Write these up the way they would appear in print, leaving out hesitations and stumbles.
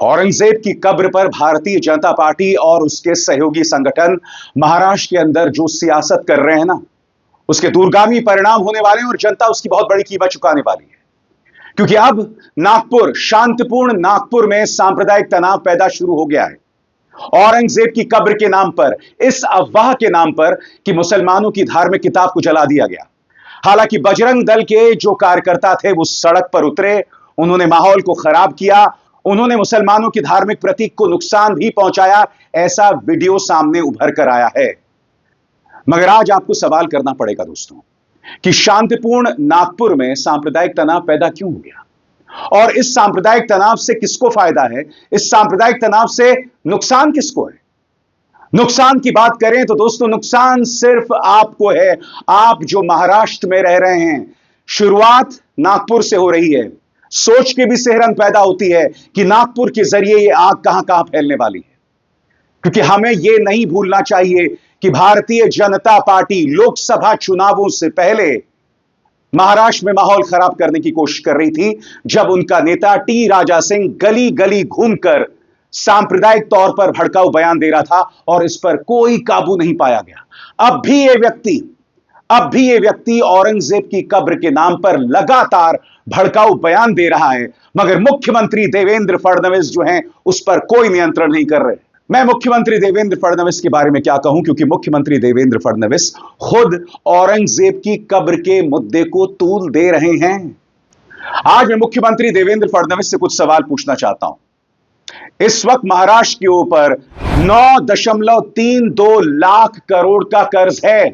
औरंगजेब की कब्र पर भारतीय जनता पार्टी और उसके सहयोगी संगठन महाराष्ट्र के अंदर जो सियासत कर रहे हैं ना, उसके दूरगामी परिणाम होने वाले हैं और जनता उसकी बहुत बड़ी कीमत चुकाने वाली है। क्योंकि अब नागपुर, शांतिपूर्ण नागपुर में सांप्रदायिक तनाव पैदा शुरू हो गया है औरंगजेब की कब्र के नाम पर, इस अफवाह के नाम पर कि मुसलमानों की धार्मिक किताब को जला दिया गया। हालांकि बजरंग दल के जो कार्यकर्ता थे वो सड़क पर उतरे, उन्होंने माहौल को खराब किया, उन्होंने मुसलमानों की धार्मिक प्रतीक को नुकसान भी पहुंचाया। ऐसा वीडियो सामने उभर कर आया है। मगर आज आपको सवाल करना पड़ेगा दोस्तों कि शांतिपूर्ण नागपुर में सांप्रदायिक तनाव पैदा क्यों हो गया और इस सांप्रदायिक तनाव से किसको फायदा है, इस सांप्रदायिक तनाव से नुकसान किसको है। नुकसान की बात करें तो दोस्तों नुकसान सिर्फ आपको है, आप जो महाराष्ट्र में रह रहे हैं। शुरुआत नागपुर से हो रही है। सोच के भी सिहरन पैदा होती है कि नागपुर के जरिए ये आग कहां कहां फैलने वाली है। क्योंकि हमें यह नहीं भूलना चाहिए कि भारतीय जनता पार्टी लोकसभा चुनावों से पहले महाराष्ट्र में माहौल खराब करने की कोशिश कर रही थी, जब उनका नेता टी राजा सिंह गली गली घूमकर सांप्रदायिक तौर पर भड़काऊ बयान दे रहा था और इस पर कोई काबू नहीं पाया गया। अब भी ये व्यक्ति औरंगजेब की कब्र के नाम पर लगातार भड़काऊ बयान दे रहा है, मगर मुख्यमंत्री देवेंद्र फडणवीस जो हैं उस पर कोई नियंत्रण नहीं कर रहे। मैं मुख्यमंत्री देवेंद्र फडणवीस के बारे में क्या कहूं, क्योंकि मुख्यमंत्री देवेंद्र फडणवीस खुद औरंगजेब की कब्र के मुद्दे को तूल दे रहे हैं। आज मैं मुख्यमंत्री देवेंद्र फडणवीस से कुछ सवाल पूछना चाहता हूं। इस वक्त महाराष्ट्र के ऊपर 9.32 लाख करोड़ का कर्ज है।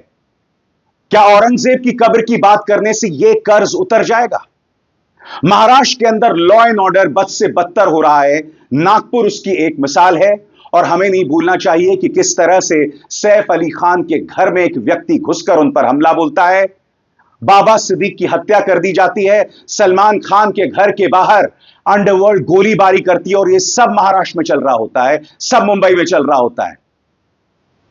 क्या औरंगजेब की कब्र की बात करने से यह कर्ज उतर जाएगा? महाराष्ट्र के अंदर लॉ एंड ऑर्डर बद से बदतर हो रहा है। नागपुर उसकी एक मिसाल है। और हमें नहीं भूलना चाहिए कि किस तरह से सैफ अली खान के घर में एक व्यक्ति घुसकर उन पर हमला बोलता है, बाबा सिद्दीक की हत्या कर दी जाती है, सलमान खान के घर के बाहर अंडरवर्ल्ड गोलीबारी करती है, और यह सब महाराष्ट्र में चल रहा होता है, सब मुंबई में चल रहा होता है।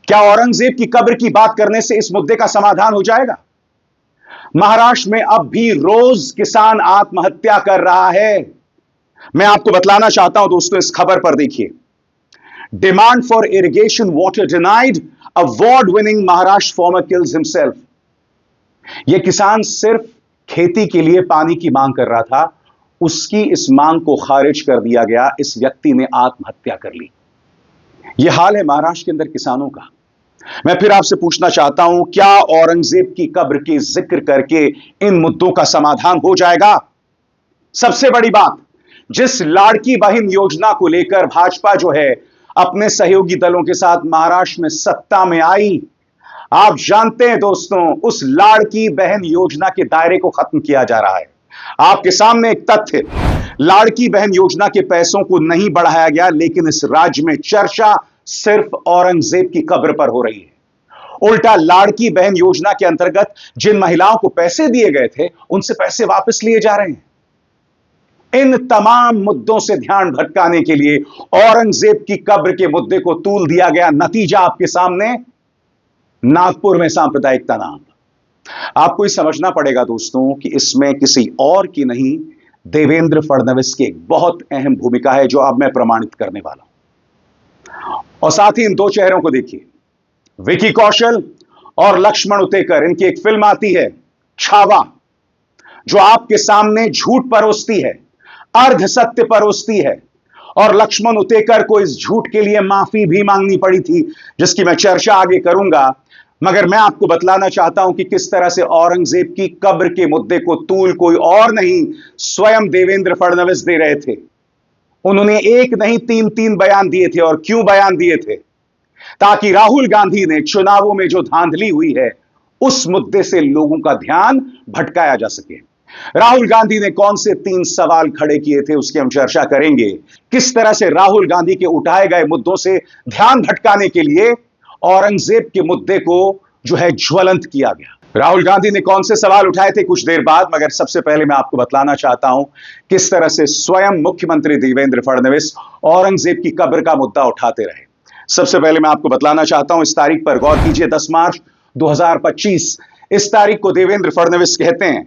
क्या औरंगजेब की कब्र की बात करने से इस मुद्दे का समाधान हो जाएगा? महाराष्ट्र में अब भी रोज किसान आत्महत्या कर रहा है। मैं आपको बतलाना चाहता हूं दोस्तों, इस खबर पर देखिए, demand for irrigation water denied, award winning Maharashtra farmer kills himself. यह किसान सिर्फ खेती के लिए पानी की मांग कर रहा था, उसकी इस मांग को खारिज कर दिया गया, इस व्यक्ति ने आत्महत्या कर ली। यह हाल है महाराष्ट्र के अंदर किसानों का। मैं फिर आपसे पूछना चाहता हूं, क्या औरंगजेब की कब्र के जिक्र करके इन मुद्दों का समाधान हो जाएगा? सबसे बड़ी बात, जिस लाड़की बहन योजना को लेकर भाजपा जो है अपने सहयोगी दलों के साथ महाराष्ट्र में सत्ता में आई, आप जानते हैं दोस्तों, उस लाड़की बहन योजना के दायरे को खत्म किया जा रहा है। आपके सामने एक तथ्य, लाड़की बहन योजना के पैसों को नहीं बढ़ाया गया, लेकिन इस राज्य में चर्चा सिर्फ औरंगजेब की कब्र पर हो रही है। उल्टा लाड़की बहन योजना के अंतर्गत जिन महिलाओं को पैसे दिए गए थे, उनसे पैसे वापस लिए जा रहे हैं। इन तमाम मुद्दों से ध्यान भटकाने के लिए औरंगजेब की कब्र के मुद्दे को तूल दिया गया। नतीजा आपके सामने, नागपुर में सांप्रदायिक तनाव। आपको ये समझना पड़ेगा दोस्तों कि इसमें किसी और की नहीं, देवेंद्र फडणवीस की एक बहुत अहम भूमिका है, जो अब मैं प्रमाणित करने वाला हूं। और साथ ही इन दो चेहरों को देखिए, विकी कौशल और लक्ष्मण उतेकर। इनकी एक फिल्म आती है छावा, जो आपके सामने झूठ परोसती है, अर्ध सत्य परोसती है, और लक्ष्मण उतेकर को इस झूठ के लिए माफी भी मांगनी पड़ी थी, जिसकी मैं चर्चा आगे करूंगा। मगर मैं आपको बतलाना चाहता हूं कि किस तरह से औरंगजेब की कब्र के मुद्दे को तूल कोई और नहीं, स्वयं देवेंद्र फडणवीस दे रहे थे। उन्होंने एक नहीं 3 बयान दिए थे। और क्यों बयान दिए थे? ताकि राहुल गांधी ने चुनावों में जो धांधली हुई है, उस मुद्दे से लोगों का ध्यान भटकाया जा सके। राहुल गांधी ने कौन से 3 सवाल खड़े किए थे, उसकी हम चर्चा करेंगे। किस तरह से राहुल गांधी के उठाए गए मुद्दों से ध्यान भटकाने के लिए औरंगजेब के मुद्दे को जो है ज्वलंत किया गया। राहुल गांधी ने कौन से सवाल उठाए थे कुछ देर बाद, मगर सबसे पहले मैं आपको बतलाना चाहता हूं किस तरह से स्वयं मुख्यमंत्री देवेंद्र फडणवीस औरंगजेब की कब्र का मुद्दा उठाते रहे। सबसे पहले मैं आपको बतलाना चाहता हूं, इस तारीख पर गौर कीजिए, 10 मार्च 2025। इस तारीख को देवेंद्र फडणवीस कहते हैं,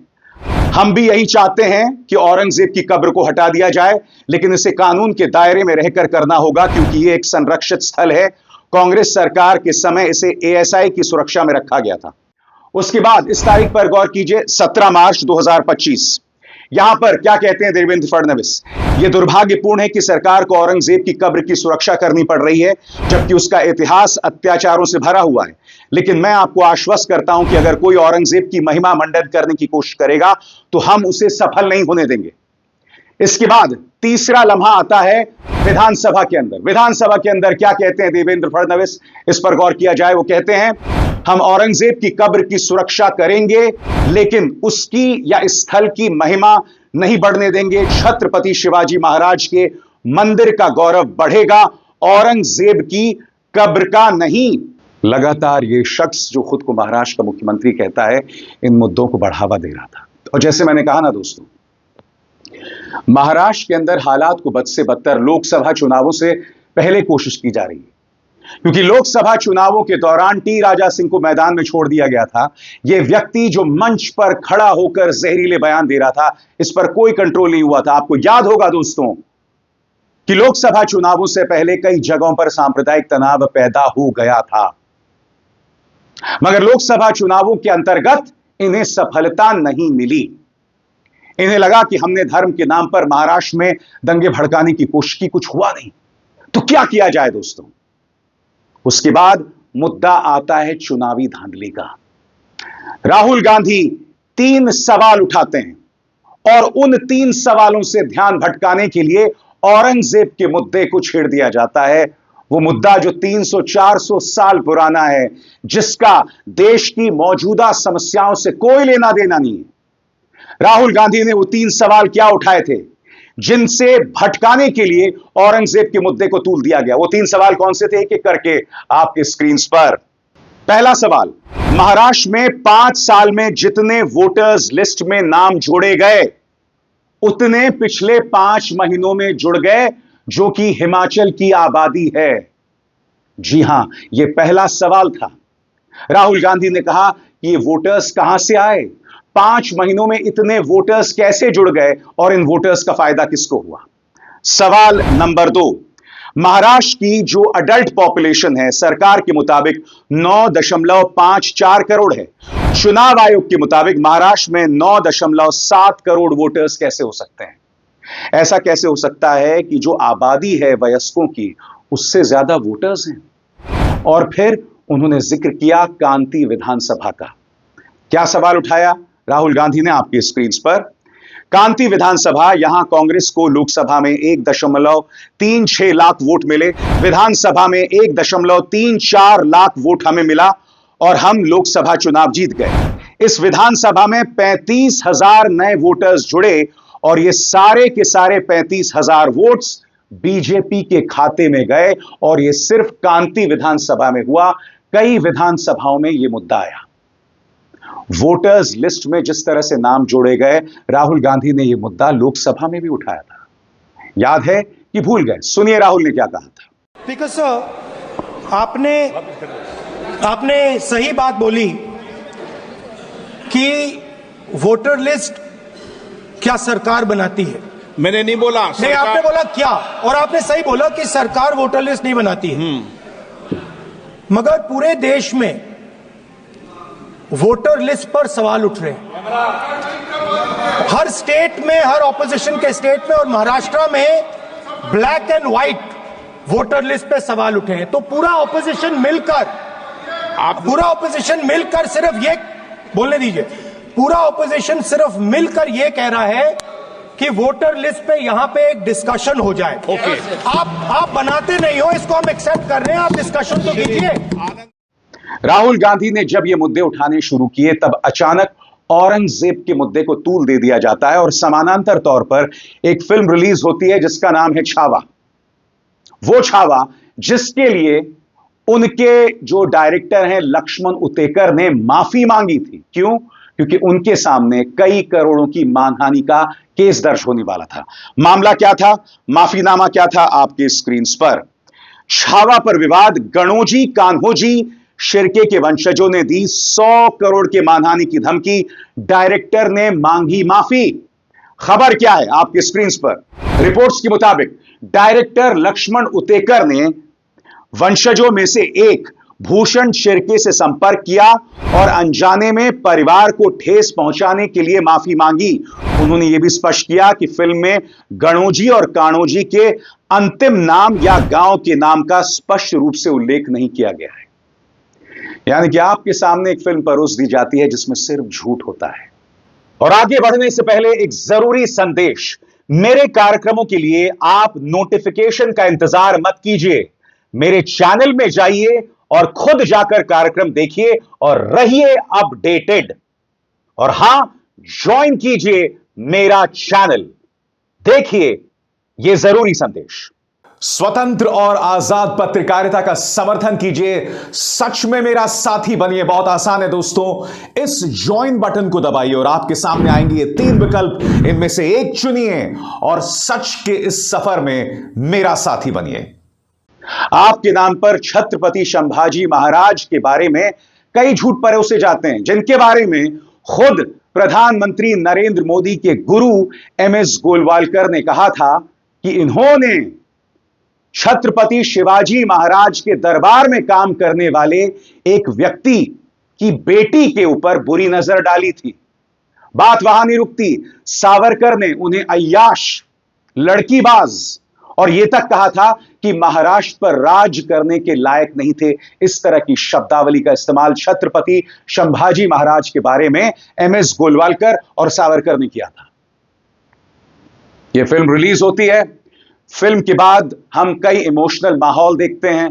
हम भी यही चाहते हैं कि औरंगजेब की कब्र को हटा दिया जाए, लेकिन इसे कानून के दायरे में रहकर करना होगा, क्योंकि यह एक संरक्षित स्थल है। कांग्रेस सरकार के समय इसे एएसआई की सुरक्षा में रखा गया था। उसके बाद इस तारीख पर गौर कीजिए, 17 मार्च 2025। यहां पर क्या कहते हैं देवेंद्र फडणवीस? यह दुर्भाग्यपूर्ण है कि सरकार को औरंगजेब की कब्र की सुरक्षा करनी पड़ रही है, जबकि उसका इतिहास अत्याचारों से भरा हुआ है। लेकिन मैं आपको आश्वस्त करता हूं कि अगर कोई औरंगजेब की महिमा मंडित करने की कोशिश करेगा तो हम उसे सफल नहीं होने देंगे। इसके बाद तीसरा लम्हा आता है विधानसभा के अंदर। विधानसभा के अंदर क्या कहते हैं देवेंद्र फडणवीस? इस पर गौर किया जाए। वो कहते हैं, हम औरंगजेब की कब्र की सुरक्षा करेंगे, लेकिन उसकी या इस स्थल की महिमा नहीं बढ़ने देंगे। छत्रपति शिवाजी महाराज के मंदिर का गौरव बढ़ेगा, औरंगजेब की कब्र का नहीं। लगातार ये शख्स जो खुद को महाराष्ट्र का मुख्यमंत्री कहता है, इन मुद्दों को बढ़ावा दे रहा था। और जैसे मैंने कहा ना दोस्तों, महाराष्ट्र के अंदर हालात को बद से बदतर लोकसभा चुनावों से पहले कोशिश की जा रही है, क्योंकि लोकसभा चुनावों के दौरान टी राजा सिंह को मैदान में छोड़ दिया गया था। यह व्यक्ति जो मंच पर खड़ा होकर जहरीले बयान दे रहा था, इस पर कोई कंट्रोल नहीं हुआ था। आपको याद होगा दोस्तों कि लोकसभा चुनावों से पहले कई जगहों पर सांप्रदायिक तनाव पैदा हो गया था, मगर लोकसभा चुनावों के अंतर्गत इन्हें सफलता नहीं मिली। इन्हें लगा कि हमने धर्म के नाम पर महाराष्ट्र में दंगे भड़काने की कोशिश की, कुछ हुआ नहीं, तो क्या किया जाए दोस्तों? उसके बाद मुद्दा आता है चुनावी धांधली का। राहुल गांधी 3 सवाल उठाते हैं और उन 3 सवालों से ध्यान भटकाने के लिए औरंगजेब के मुद्दे को छेड़ दिया जाता है। वो मुद्दा जो 300-400 साल पुराना है, जिसका देश की मौजूदा समस्याओं से कोई लेना देना नहीं है। राहुल गांधी ने वो 3 सवाल क्या उठाए थे जिनसे भटकाने के लिए औरंगजेब के मुद्दे को तूल दिया गया? वो 3 सवाल कौन से थे, एक एक करके आपके स्क्रीन पर। पहला सवाल, महाराष्ट्र में 5 साल में जितने वोटर्स लिस्ट में नाम जोड़े गए, उतने पिछले 5 महीनों में जुड़ गए, जो कि हिमाचल की आबादी है। जी हां, यह पहला सवाल था। राहुल गांधी ने कहा कि ये वोटर्स कहां से आए, 5 महीनों में इतने वोटर्स कैसे जुड़ गए और इन वोटर्स का फायदा किसको हुआ? सवाल नंबर 2, महाराष्ट्र की जो अडल्ट पॉपुलेशन है सरकार के मुताबिक 9.54 करोड़ है। चुनाव आयोग के मुताबिक महाराष्ट्र में 9.7 करोड़ वोटर्स कैसे हो सकते हैं? ऐसा कैसे हो सकता है कि जो आबादी है वयस्कों की, उससे ज्यादा वोटर्स हैं? और फिर उन्होंने जिक्र किया कांति विधानसभा का। क्या सवाल उठाया राहुल गांधी ने आपकी स्क्रीन पर? कांति विधानसभा, यहां कांग्रेस को लोकसभा में 1.36 लाख वोट मिले, विधानसभा में 1.34 लाख वोट हमें मिला और हम लोकसभा चुनाव जीत गए। इस विधानसभा में 35,000 नए वोटर्स जुड़े और ये सारे के सारे 35,000 वोट्स बीजेपी के खाते में गए। और ये सिर्फ कांति विधानसभा में हुआ, कई विधानसभाओं में यह मुद्दा आया। वोटर्स लिस्ट में जिस तरह से नाम जोड़े गए, राहुल गांधी ने यह मुद्दा लोकसभा में भी उठाया था। याद है कि भूल गए? सुनिए राहुल ने क्या कहा था। बिकॉज आपने सही बात बोली कि वोटर लिस्ट क्या सरकार बनाती है। मैंने नहीं बोला नहीं, आपने बोला क्या, और आपने सही बोला कि सरकार वोटर लिस्ट नहीं बनाती है। मगर पूरे देश में वोटर लिस्ट पर सवाल उठ रहे हैं, हर स्टेट में, हर ऑपोजिशन के स्टेट में, और महाराष्ट्र में black and white voter list पे सवाल उठे हैं। तो पूरा ऑपोजिशन मिलकर सिर्फ ये बोलने दीजिए, पूरा ऑपोजिशन सिर्फ मिलकर ये कह रहा है कि वोटर लिस्ट पे यहां पे एक डिस्कशन हो जाए। ओके। आप बनाते नहीं हो, इसको हम एक्सेप्ट कर रहे हैं, आप डिस्कशन तो कीजिए। राहुल गांधी ने जब ये मुद्दे उठाने शुरू किए, तब अचानक औरंगजेब के मुद्दे को तूल दे दिया जाता है और समानांतर तौर पर एक फिल्म रिलीज होती है जिसका नाम है छावा। वो छावा जिसके लिए उनके जो डायरेक्टर हैं लक्ष्मण उतेकर ने माफी मांगी थी। क्यों? क्योंकि उनके सामने कई करोड़ों की मानहानि का केस दर्ज होने वाला था। मामला क्या था, माफीनामा क्या था, आपके स्क्रीन पर। छावा पर विवाद, गणोजी कान्होजी शिर्के के वंशजों ने दी 100 करोड़ के मानहानि की धमकी, डायरेक्टर ने मांगी माफी। खबर क्या है आपके स्क्रीन पर? रिपोर्ट्स के मुताबिक डायरेक्टर लक्ष्मण उतेकर ने वंशजों में से एक भूषण शिर्के से संपर्क किया और अनजाने में परिवार को ठेस पहुंचाने के लिए माफी मांगी। उन्होंने यह भी स्पष्ट किया कि फिल्म में गणोजी और काणोजी के अंतिम नाम या गांव के नाम का स्पष्ट रूप से उल्लेख नहीं किया गया है। यानी कि आपके सामने एक फिल्म परोस दी जाती है जिसमें सिर्फ झूठ होता है। और आगे बढ़ने से पहले एक जरूरी संदेश, मेरे कार्यक्रमों के लिए आप नोटिफिकेशन का इंतजार मत कीजिए। मेरे चैनल में जाइए और खुद जाकर कार्यक्रम देखिए और रहिए अपडेटेड। और हां, ज्वाइन कीजिए मेरा चैनल। देखिए यह जरूरी संदेश। स्वतंत्र और आजाद पत्रकारिता का समर्थन कीजिए, सच में मेरा साथी बनिए। बहुत आसान है दोस्तों, इस ज्वाइन बटन को दबाइए और आपके सामने आएंगे ये 3 विकल्प, इनमें से एक चुनिए और सच के इस सफर में मेरा साथी बनिए। आपके नाम पर छत्रपति संभाजी महाराज के बारे में कई झूठ परोसे जाते हैं, जिनके बारे में खुद प्रधानमंत्री नरेंद्र मोदी के गुरु MS गोलवालकर ने कहा था कि इन्होंने छत्रपति शिवाजी महाराज के दरबार में काम करने वाले एक व्यक्ति की बेटी के ऊपर बुरी नजर डाली थी। बात वहां नहीं रुकती, सावरकर ने उन्हें अय्याश, लड़कीबाज और यह तक कहा था कि महाराष्ट्र पर राज करने के लायक नहीं थे। इस तरह की शब्दावली का इस्तेमाल छत्रपति संभाजी महाराज के बारे में MS गोलवालकर और सावरकर ने किया था। यह फिल्म रिलीज होती है, फिल्म के बाद हम कई इमोशनल माहौल देखते हैं।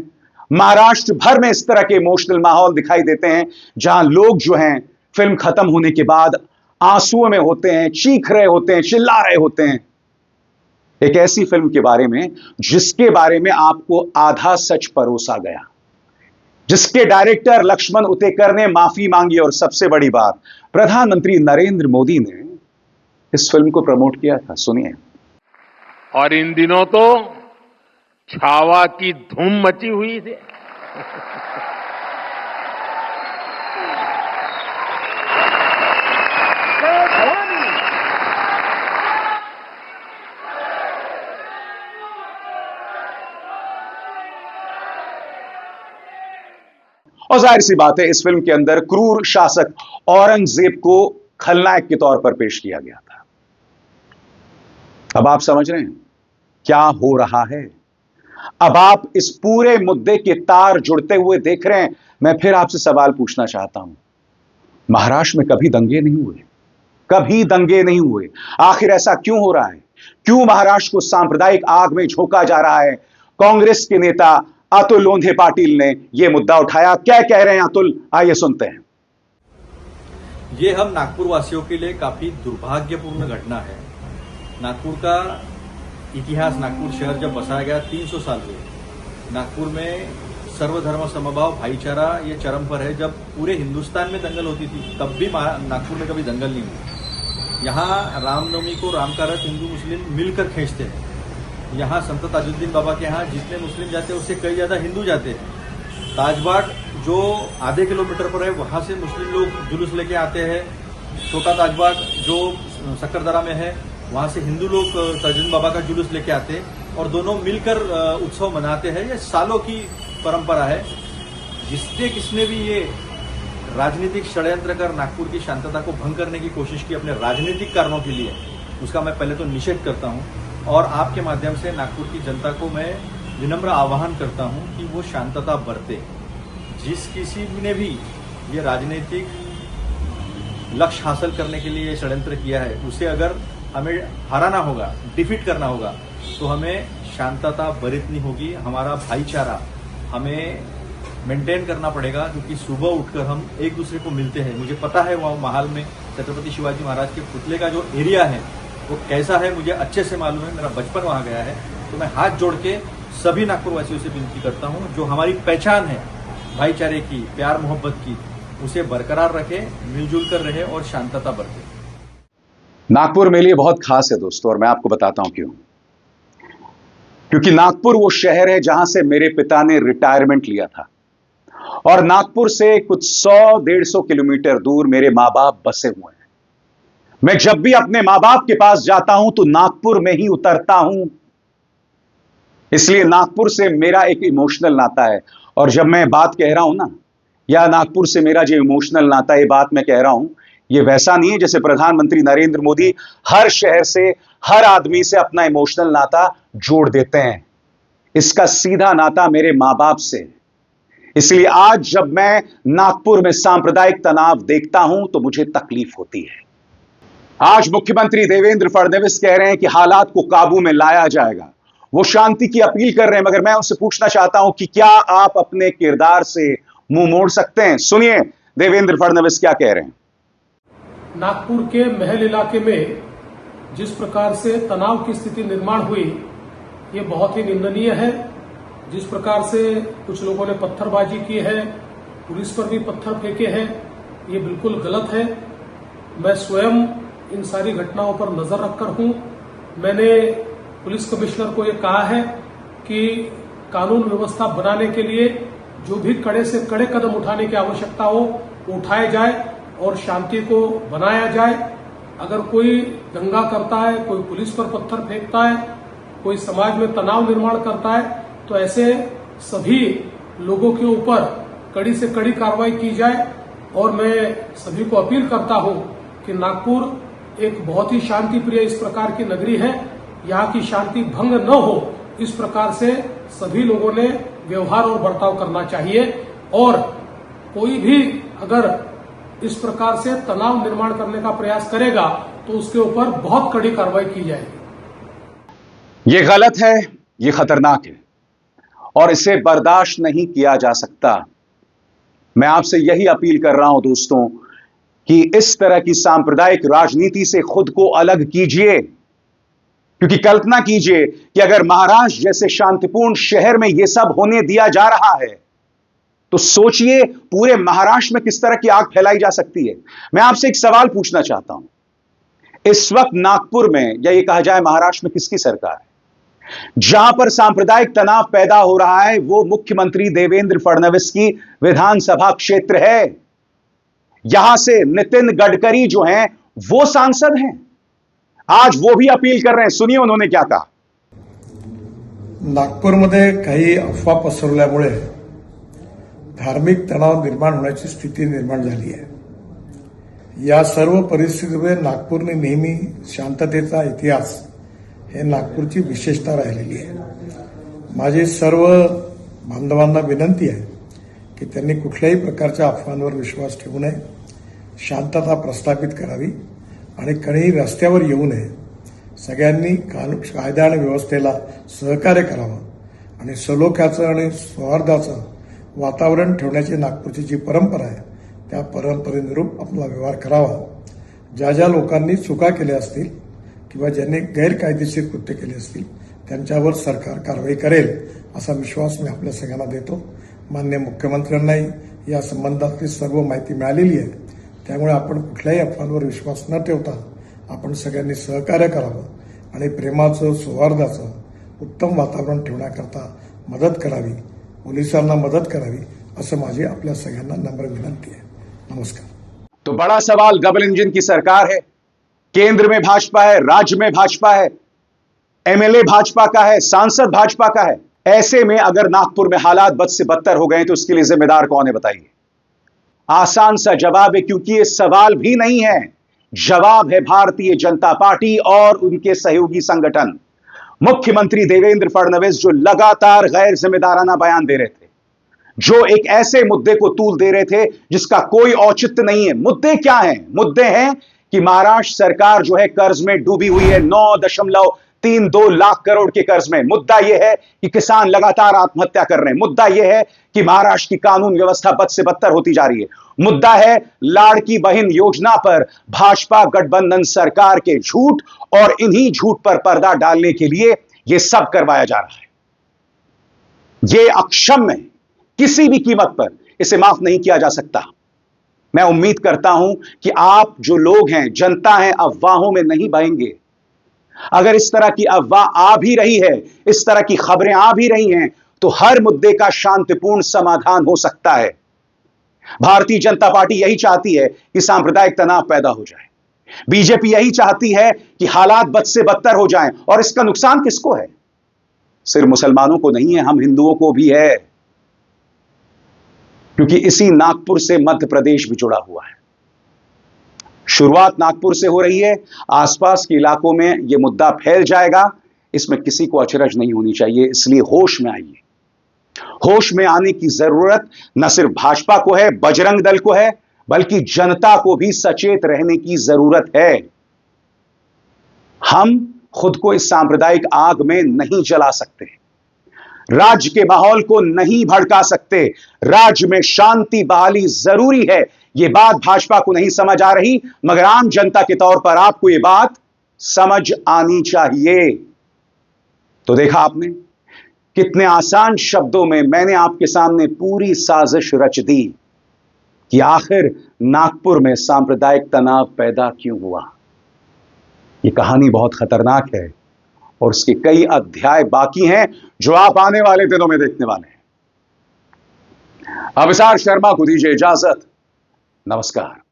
महाराष्ट्र भर में इस तरह के इमोशनल माहौल दिखाई देते हैं जहां लोग जो हैं फिल्म खत्म होने के बाद आंसुओं में होते हैं, चीख रहे होते हैं, चिल्ला रहे होते हैं। एक ऐसी फिल्म के बारे में जिसके बारे में आपको आधा सच परोसा गया, जिसके डायरेक्टर लक्ष्मण उतेकर ने माफी मांगी और सबसे बड़ी बात, प्रधानमंत्री नरेंद्र मोदी ने इस फिल्म को प्रमोट किया था। सुनिए। और इन दिनों तो छावा की धूम मची हुई थी। और जाहिर सी बात है, इस फिल्म के अंदर क्रूर शासक औरंगजेब को खलनायक के तौर पर पेश किया गया था। अब आप समझ रहे हैं क्या हो रहा है? अब आप इस पूरे मुद्दे के तार जुड़ते हुए देख रहे हैं। मैं फिर आपसे सवाल पूछना चाहता हूं, महाराष्ट्र में कभी दंगे नहीं हुए? कभी दंगे नहीं हुए। आखिर ऐसा क्यों हो रहा है? क्यों महाराष्ट्र को सांप्रदायिक आग में झोंका जा रहा है? कांग्रेस के नेता अतुल लोंढे पाटिल ने यह मुद्दा उठाया। क्या कह रहे हैं अतुल, आइए सुनते हैं। ये हम नागपुर वासियों के लिए काफी दुर्भाग्यपूर्ण घटना है। नागपुर का इतिहास, नागपुर शहर जब बसाया गया 300 साल हुए। नागपुर में सर्वधर्म समभाव भाईचारा ये चरम पर है। जब पूरे हिंदुस्तान में दंगल होती थी तब भी नागपुर में कभी दंगल नहीं हुई। यहाँ रामनवमी को राम का रथ हिंदू मुस्लिम मिलकर खींचते हैं। यहाँ संत ताजुद्दीन बाबा के यहाँ जितने मुस्लिम जाते हैं उससे कई ज्यादा हिंदू जाते हैं। ताजबाग जो आधे किलोमीटर पर है वहां से मुस्लिम लोग जुलूस लेके आते हैं। छोटा ताजबाग जो सक्करदरा में है वहां से हिंदू लोग ताजुद्दीन बाबा का जुलूस लेके आते हैं और दोनों मिलकर उत्सव मनाते हैं। ये सालों की परंपरा है। जिसने किसने भी ये राजनीतिक षड्यंत्र कर नागपुर की शांतता को भंग करने की कोशिश की अपने राजनीतिक कारणों के लिए, उसका मैं पहले तो निषेध करता हूं और आपके माध्यम से नागपुर की जनता को मैं विनम्र आह्वान करता हूं कि वो शांतता बरते। जिस किसी ने भी ये राजनीतिक लक्ष्य हासिल करने के लिए षड्यंत्र किया है उसे अगर हमें हराना होगा, डिफीट करना होगा, तो हमें शांतता बरतनी होगी। हमारा भाईचारा हमें मेंटेन करना पड़ेगा क्योंकि सुबह उठकर हम एक दूसरे को मिलते हैं। मुझे पता है वहाँ महाल में छत्रपति शिवाजी महाराज के पुतले का जो एरिया है वो कैसा है, मुझे अच्छे से मालूम है। मेरा बचपन वहाँ गया है। तो मैं हाथ जोड़ के सभी नागपुर वासियों से विनती करता हूँ, जो हमारी पहचान है भाईचारे की, प्यार मोहब्बत की, उसे बरकरार रखे, मिलजुल कर रहे और शांतता बरते। नागपुर मेरे लिए बहुत खास है दोस्तों, और मैं आपको बताता हूं क्यों। क्योंकि नागपुर वो शहर है जहां से मेरे पिता ने रिटायरमेंट लिया था और नागपुर से कुछ 100-150 किलोमीटर दूर मेरे मां बाप बसे हुए हैं। मैं जब भी अपने मां बाप के पास जाता हूं तो नागपुर में ही उतरता हूं, इसलिए नागपुर से मेरा एक इमोशनल नाता है। और जब मैं बात कह रहा हूं ना, या नागपुर से मेरा जो इमोशनल नाता है, ये बात मैं कह रहा हूं, ये वैसा नहीं है जैसे प्रधानमंत्री नरेंद्र मोदी हर शहर से, हर आदमी से अपना इमोशनल नाता जोड़ देते हैं। इसका सीधा नाता मेरे मां बाप से। इसलिए आज जब मैं नागपुर में सांप्रदायिक तनाव देखता हूं तो मुझे तकलीफ होती है। आज मुख्यमंत्री देवेंद्र फडणवीस कह रहे हैं कि हालात को काबू में लाया जाएगा, वो शांति की अपील कर रहे हैं, मगर मैं उनसे पूछना चाहता हूं कि क्या आप अपने किरदार से मुंह मोड़ सकते हैं? सुनिए देवेंद्र फडणवीस क्या कह रहे हैं। नागपुर के महल इलाके में जिस प्रकार से तनाव की स्थिति निर्माण हुई, ये बहुत ही निंदनीय है। जिस प्रकार से कुछ लोगों ने पत्थरबाजी की है, पुलिस पर भी पत्थर फेंके हैं, ये बिल्कुल गलत है। मैं स्वयं इन सारी घटनाओं पर नजर रखकर हूं। मैंने पुलिस कमिश्नर को ये कहा है कि कानून व्यवस्था बनाने के लिए जो भी कड़े से कड़े कदम उठाने की आवश्यकता हो वो उठाए जाए और शांति को बनाया जाए। अगर कोई दंगा करता है, कोई पुलिस पर पत्थर फेंकता है, कोई समाज में तनाव निर्माण करता है, तो ऐसे सभी लोगों के ऊपर कड़ी से कड़ी कार्रवाई की जाए। और मैं सभी को अपील करता हूं कि नागपुर एक बहुत ही शांति प्रिय इस प्रकार की नगरी है, यहाँ की शांति भंग न हो, इस प्रकार से सभी लोगों ने व्यवहार और बर्ताव करना चाहिए। और कोई भी अगर इस प्रकार से तनाव निर्माण करने का प्रयास करेगा तो उसके ऊपर बहुत कड़ी कार्रवाई की जाएगी। ये गलत है, ये खतरनाक है और इसे बर्दाश्त नहीं किया जा सकता। मैं आपसे यही अपील कर रहा हूं दोस्तों कि इस तरह की सांप्रदायिक राजनीति से खुद को अलग कीजिए, क्योंकि कल्पना कीजिए कि अगर महाराष्ट्र जैसे शांतिपूर्ण शहर में यह सब होने दिया जा रहा है तो सोचिए पूरे महाराष्ट्र में किस तरह की आग फैलाई जा सकती है। मैं आपसे एक सवाल पूछना चाहता हूं, इस वक्त नागपुर में, या ये कहा जाए महाराष्ट्र में, किसकी सरकार है? जहां पर सांप्रदायिक तनाव पैदा हो रहा है वो मुख्यमंत्री देवेंद्र फडणवीस की विधानसभा क्षेत्र है। यहां से नितिन गडकरी जो हैं वो सांसद हैं, आज वो भी अपील कर रहे हैं। सुनिए उन्होंने क्या कहा। नागपूरमध्ये काही अफवा पसरवल्यामुळे धार्मिक तणाव निर्माण होण्याची स्थिती निर्माण झाली आहे। या सर्व परिस्थितीमध्ये नागपूरने नेहमी शांततेचा इतिहास हे नागपूरची विशेषता राहिलेली आहे। माझी सर्व बांधवांना विनंती आहे की त्यांनी कुठल्याही प्रकारच्या अफवांवर विश्वास ठेवू नये, शांतता प्रस्थापित करावी आणि कोणीही रस्त्यावर येऊ नये। सगळ्यांनी कायदा आणि व्यवस्थेला सहकार्य करावं आणि सलोख्याचं आणि सौहार्दाचं वातावरण ठेवण्याची नागपूरची जी परंपरा आहे त्या परंपरेनुरूप आपला व्यवहार करावा। ज्या ज्या लोकांनी चुका केल्या असतील किंवा ज्यांनी गैरकायदेशीर कृत्य केले असतील त्यांच्यावर सरकार कारवाई करेल असा विश्वास मी आपल्या सगळ्यांना देतो। माननीय मुख्यमंत्र्यांनाही या संबंधातली सर्व माहिती मिळालेली आहे, त्यामुळे आपण कुठल्याही अफवांवर विश्वास न ठेवता आपण सगळ्यांनी सहकार्य करावं आणि प्रेमाचं, सौहार्दाचं उत्तम वातावरण ठेवण्याकरता मदत करावी, पोलिसांना मदत करावी, असं माझी आपल्या सगळ्यांना नम्र विनंती आहे। नमस्कार। तो बड़ा सवाल, डबल इंजन की सरकार है, केंद्र में भाजपा है, राज्य में भाजपा है, एमएलए भाजपा का है, सांसद भाजपा का है। ऐसे में अगर नागपुर में हालात बद से बदतर हो गए तो उसके लिए जिम्मेदार कौन है बताइए? आसान सा जवाब है, क्योंकि ये सवाल भी नहीं है, जवाब है भारतीय जनता पार्टी और उनके सहयोगी संगठन। मुख्यमंत्री देवेंद्र फडणवीस जो लगातार गैर जिम्मेदाराना बयान दे रहे थे, जो एक ऐसे मुद्दे को तूल दे रहे थे जिसका कोई औचित्य नहीं है। मुद्दे क्या हैं? मुद्दे हैं कि महाराष्ट्र सरकार जो है कर्ज में डूबी हुई है, 9.32 लाख करोड़ के कर्ज में। मुद्दा यह है कि किसान लगातार आत्महत्या कर रहे हैं। मुद्दा यह है कि महाराष्ट्र की कानून व्यवस्था बद से बदतर होती जा रही है। मुद्दा है लाड़की बहन योजना पर भाजपा गठबंधन सरकार के झूठ, और इन्हीं झूठ पर पर्दा डालने के लिए यह सब करवाया जा रहा है। यह अक्षम्य है, किसी भी कीमत पर इसे माफ नहीं किया जा सकता। मैं उम्मीद करता हूं कि आप जो लोग हैं, जनता हैं, अफवाहों में नहीं बहेंगे। अगर इस तरह की अफवाह आ भी रही है, इस तरह की खबरें आ भी रही हैं, तो हर मुद्दे का शांतिपूर्ण समाधान हो सकता है। भारतीय जनता पार्टी यही चाहती है कि सांप्रदायिक तनाव पैदा हो जाए। बीजेपी यही चाहती है कि हालात बद से बदतर हो जाएं। और इसका नुकसान किसको है? सिर्फ मुसलमानों को नहीं है, हम हिंदुओं को भी है, क्योंकि इसी नागपुर से मध्य प्रदेश भी जुड़ा हुआ है। शुरुआत नागपुर से हो रही है, आसपास के इलाकों में यह मुद्दा फैल जाएगा, इसमें किसी को अचरज नहीं होनी चाहिए। इसलिए होश में आइए। होश में आने की जरूरत न सिर्फ भाजपा को है, बजरंग दल को है, बल्कि जनता को भी सचेत रहने की जरूरत है। हम खुद को इस सांप्रदायिक आग में नहीं जला सकते, राज्य के माहौल को नहीं भड़का सकते। राज्य में शांति बहाली जरूरी है। यह बात भाजपा को नहीं समझ आ रही, मगर आम जनता के तौर पर आपको यह बात समझ आनी चाहिए। तो देखा आपने कितने आसान शब्दों में मैंने आपके सामने पूरी साजिश रच दी कि आखिर नागपुर में सांप्रदायिक तनाव पैदा क्यों हुआ। यह कहानी बहुत खतरनाक है और उसके कई अध्याय बाकी हैं जो आप आने वाले दिनों में देखने वाले हैं। अभिसार शर्मा को दीजिए इजाजत। नमस्कार।